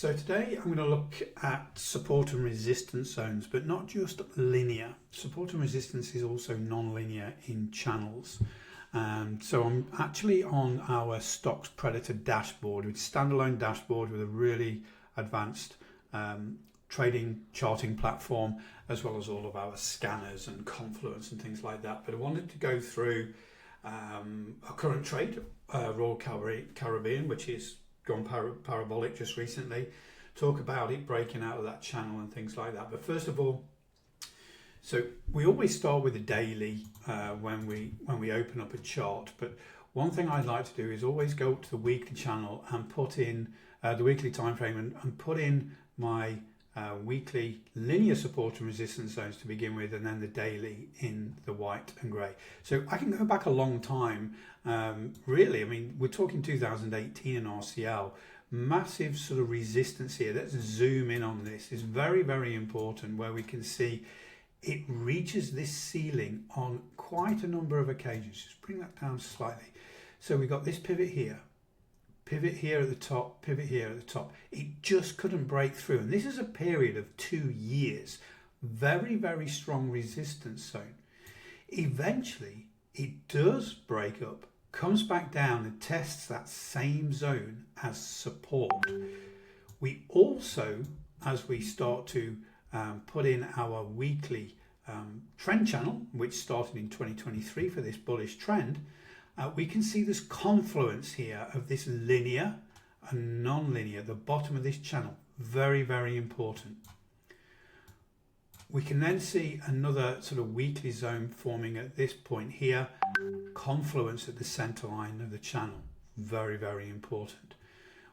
So today I'm going to look at support and resistance zones, but not just linear. Support and resistance is also non-linear in channels. So I'm actually on our Stocks Predator dashboard, with standalone dashboard with a really advanced trading charting platform, as well as all of our scanners and Confluence and things like that. But I wanted to go through a current trade, Royal Caribbean, which is gone parabolic just recently, talk about it breaking out of that channel and things like that. But first of all, so we always start with the daily when we open up a chart, but one thing I'd like to do is always go up to the weekly channel and put in the weekly time frame and put in my weekly linear support and resistance zones to begin with, and then the daily in the white and grey. So I can go back a long time, really. I mean, we're talking 2018 in RCL, massive sort of resistance here. Let's zoom in on this. It's very, very important, where we can see it reaches this ceiling on quite a number of occasions. Just bring that down slightly. So we've got this pivot here at the top, pivot here at the top. It just couldn't break through. And this is a period of 2 years. Very, very strong resistance zone. Eventually, it does break up, comes back down and tests that same zone as support. We also, as we start to put in our weekly trend channel, which started in 2023 for this bullish trend, we can see this confluence here of this linear and non-linear, the bottom of this channel. Very, very important. We can then see another sort of weekly zone forming at this point here, confluence at the center line of the channel. Very, very important.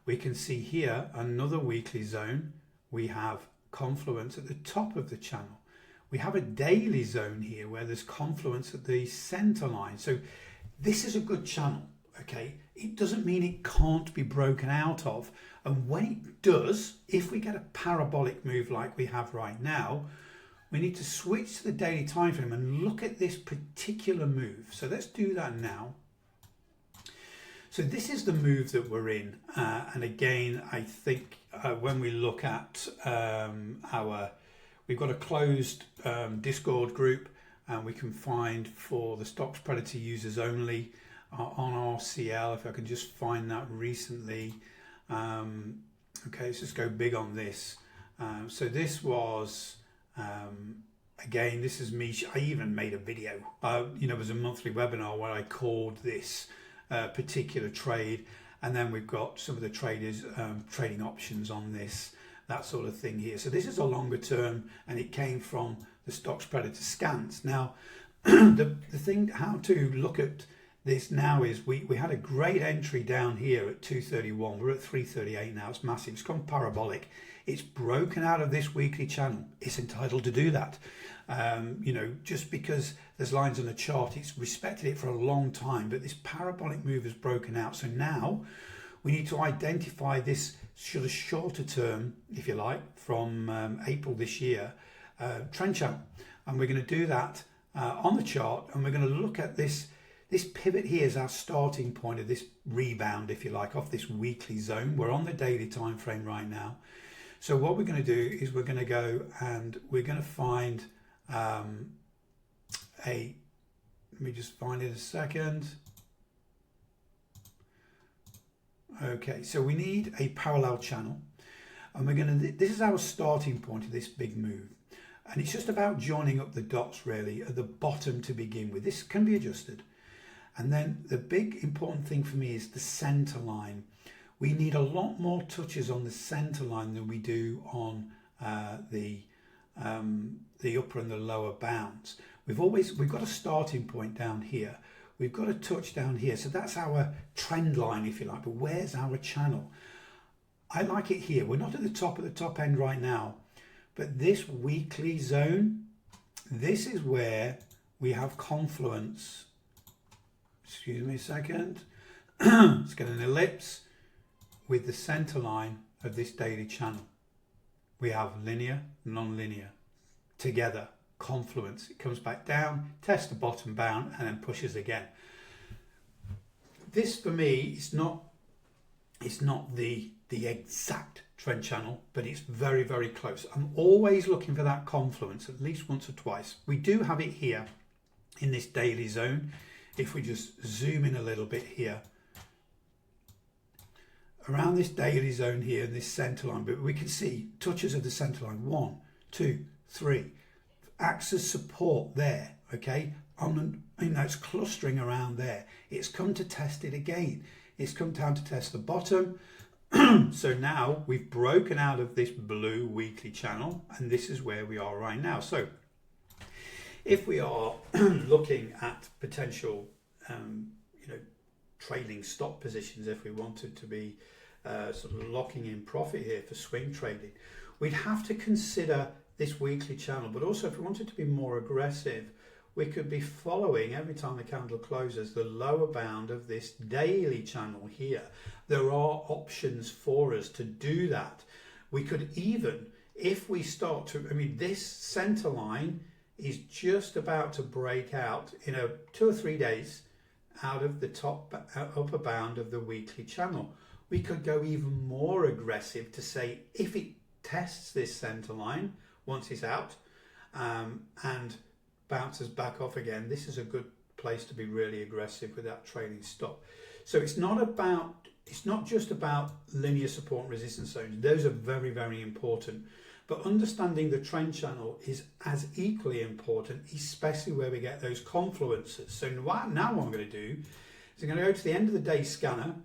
We can see here another weekly zone. We have confluence at the top of the channel. We have a daily zone here where there's confluence at the center line. So this is a good channel, okay? It doesn't mean it can't be broken out of. And when it does, if we get a parabolic move like we have right now, we need to switch to the daily time frame and look at this particular move. So let's do that now. So this is the move that we're in. And again, I think when we look at we've got a closed Discord group, and we can find for the Stocks Predator users only on RCL, if I can just find that recently. Okay, let's just go big on this. So this was, again, this is me. I even made a video. It was a monthly webinar where I called this particular trade, and then we've got some of the traders trading options on this, that sort of thing here. So this is a longer term, and it came from the Stocks Predator scans. Now, the thing how to look at this now is we had a great entry down here at 231. We're at 338 now. It's massive. It's gone parabolic. It's broken out of this weekly channel. It's entitled to do that. Just because there's lines on the chart, it's respected it for a long time, but this parabolic move has broken out. So now we need to identify this sort of shorter term, if you like, from April this year, trend channel, and we're going to do that on the chart, and we're going to look at this pivot here as our starting point of this rebound, if you like, off this weekly zone. We're on the daily time frame right now. So what we're going to do is we're going to go and we're going to find let me just find it a second. Okay, so we need a parallel channel, and we're going to, this is our starting point of this big move. And it's just about joining up the dots really at the bottom to begin with. This can be adjusted. And then the big important thing for me is the center line. We need a lot more touches on the center line than we do on the upper and the lower bounds. We've got a starting point down here. We've got a touch down here. So that's our trend line, if you like. But where's our channel? I like it here. We're not at the top end right now. But this weekly zone, this is where we have confluence. Excuse me a second. Let's get an ellipse with the center line of this daily channel. We have linear, non-linear, together, confluence. It comes back down, tests the bottom bound, and then pushes again. This for me is not the exact trend channel, but it's very, very close. I'm always looking for that confluence at least once or twice. We do have it here in this daily zone. If we just zoom in a little bit here, around this daily zone here, this center line, but we can see touches of the center line, 1, 2, 3, acts as support there, okay? It's clustering around there. It's come to test it again. It's come down to test the bottom. So now we've broken out of this blue weekly channel, and this is where we are right now. So if we are looking at potential, trailing stop positions, if we wanted to be sort of locking in profit here for swing trading, we'd have to consider this weekly channel. But also, if we wanted to be more aggressive, we could be following, every time the candle closes, the lower bound of this daily channel here. There are options for us to do that. We could even, if we start to, this center line is just about to break out in 2 or 3 days out of the upper bound of the weekly channel. We could go even more aggressive to say, if it tests this center line once it's out and bounces back off again, this is a good place to be really aggressive with that trailing stop. So it's not just about linear support and resistance zones. Those are very, very important. But understanding the trend channel is as equally important, especially where we get those confluences. So now what I'm going to do is I'm going to go to the end of the day scanner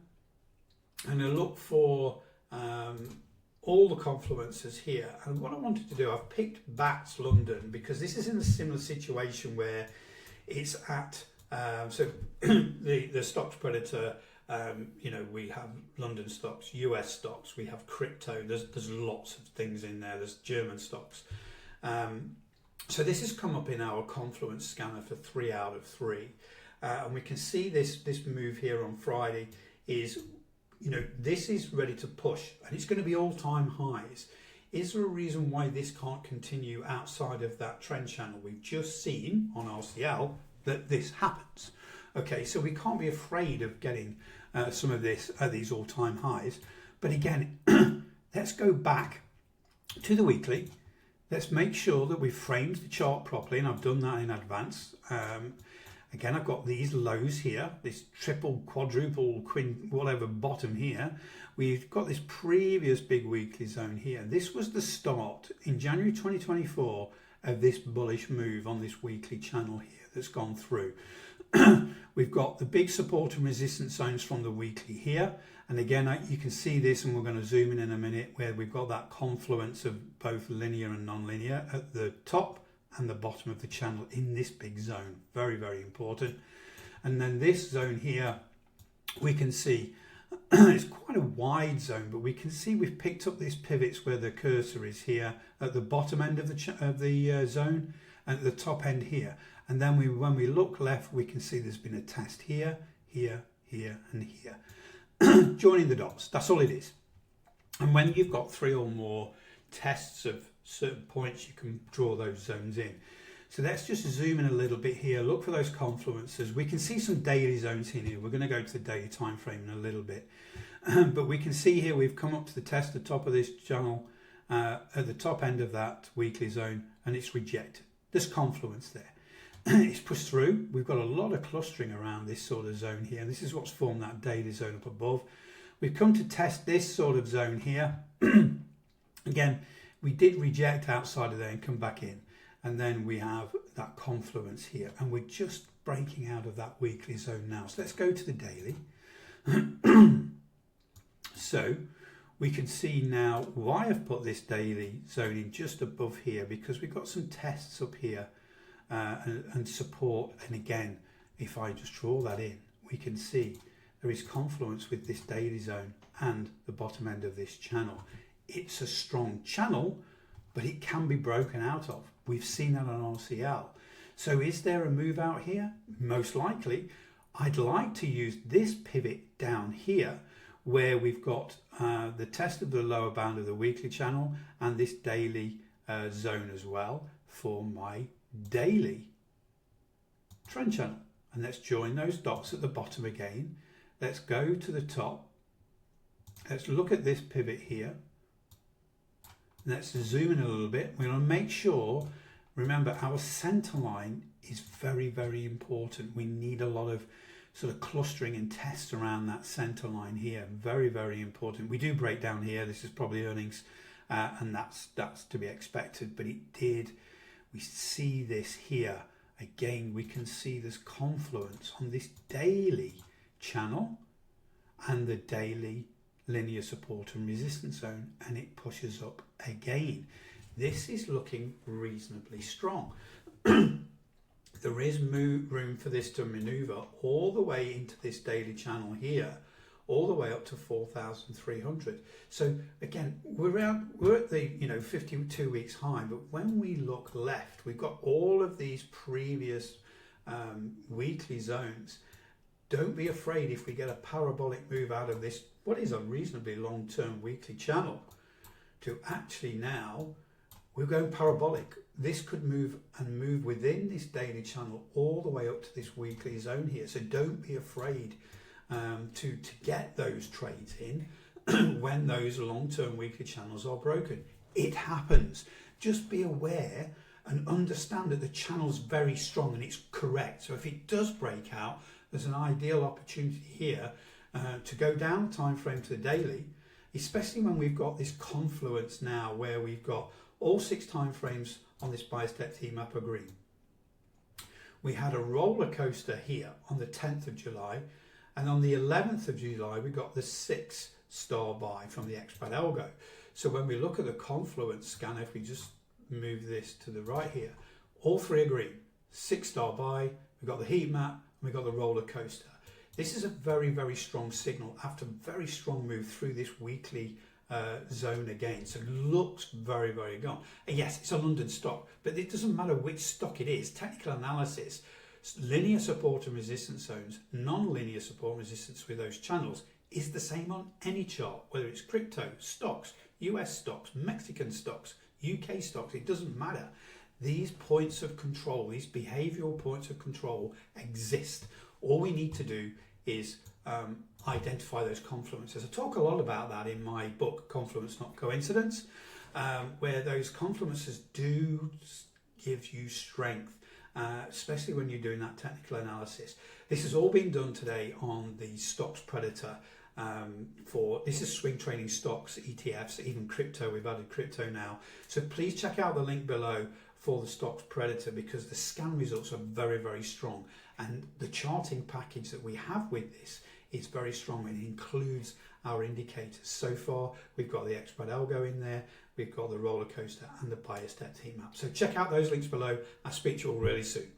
and I'm going to look for all the confluences here. And what I wanted to do, I've picked BATS London because this is in a similar situation where it's at, the stocks predator, we have London stocks, US stocks, we have crypto, there's lots of things in there, there's German stocks. So this has come up in our confluence scanner for 3 out of 3. And we can see this move here on Friday is, this is ready to push and it's going to be all-time highs. Is there a reason why this can't continue outside of that trend channel? We've just seen on RCL that this happens. Okay, so we can't be afraid of getting some of this at these all-time highs. But again, let's go back to the weekly. Let's make sure that we've framed the chart properly, and I've done that in advance. Again, I've got these lows here, this triple, quadruple, whatever bottom here. We've got this previous big weekly zone here. This was the start in January 2024 of this bullish move on this weekly channel here that's gone through. We've got the big support and resistance zones from the weekly here. And again, you can see this, and we're going to zoom in a minute, where we've got that confluence of both linear and non-linear at the top and the bottom of the channel in this big zone. Very, very important. And then this zone here, we can see it's quite a wide zone, but we can see we've picked up these pivots where the cursor is here at the bottom end of the zone and at the top end here. And then when we look left, we can see there's been a test here, here, here, and here. Joining the dots, that's all it is. And when you've got 3 or more tests of certain points, you can draw those zones in. So let's just zoom in a little bit here, look for those confluences. We can see some daily zones in here. We're going to go to the daily time frame in a little bit. But we can see here we've come up to the test at the top of this channel, at the top end of that weekly zone, and it's rejected. There's confluence there. It's pushed through. We've got a lot of clustering around this sort of zone here. This is what's formed that daily zone up above. We've come to test this sort of zone here. Again, we did reject outside of there and come back in. And then we have that confluence here. And we're just breaking out of that weekly zone now. So let's go to the daily. So we can see now why I've put this daily zone in just above here, because we've got some tests up here. And support, and again, if I just draw that in, we can see there is confluence with this daily zone and the bottom end of this channel. It's a strong channel, but it can be broken out of. We've seen that on RCL. So is there a move out here? Most likely. I'd like to use this pivot down here where we've got the test of the lower bound of the weekly channel and this daily zone as well for my daily trend channel. And let's join those dots at the bottom again. Let's go to the top. Let's look at this pivot here. Let's zoom in a little bit. We're going to make sure, remember, our center line is very, very important. We need a lot of sort of clustering and tests around that center line here. Very, very important. We do break down here. This is probably earnings, and that's to be expected, but it did. We see this here. Again, we can see this confluence on this daily channel and the daily linear support and resistance zone, and it pushes up again. This is looking reasonably strong. There is room for this to maneuver all the way into this daily channel here, all the way up to 4,300. So again, we're at the 52 weeks high, but when we look left, we've got all of these previous weekly zones. Don't be afraid if we get a parabolic move out of this, what is a reasonably long-term weekly channel, to actually now we're going parabolic. This could move within this daily channel all the way up to this weekly zone here. So don't be afraid to get those trades in when those long-term weekly channels are broken. It happens. Just be aware and understand that the channel's very strong and it's correct. So if it does break out, there's an ideal opportunity here to go down the time frame to the daily, especially when we've got this confluence now where we've got all 6 time frames on this bias depth heat map are green. We had a roller coaster here on the 10th of July, and on the 11th of July we got the 6 star buy from the expat algo. So when we look at the confluence scanner, if we just move this to the right here, all 3 are green. 6 star buy, we've got the heat map, and we've got the roller coaster. This is a very, very strong signal after a very strong move through this weekly zone again. So it looks very, very gone. And yes, it's a London stock, but it doesn't matter which stock it is. Technical analysis, linear support and resistance zones, non-linear support and resistance with those channels is the same on any chart, whether it's crypto, stocks, US stocks, Mexican stocks, UK stocks, it doesn't matter. These points of control, these behavioral points of control exist. All we need to do is identify those confluences. I talk a lot about that in my book, Confluence Not Coincidence, where those confluences do give you strength, especially when you're doing that technical analysis. This has all been done today on the stocks predator. This is swing trading stocks, ETFs, even crypto. We've added crypto now. So please check out the link below for the stocks predator, because the scan results are very, very strong, and the charting package that we have with this is very strong. It includes our indicators. So far we've got the expat algo in there, we've got the roller coaster and the bias depth heat map. So check out those links below. I'll speak to you all really soon.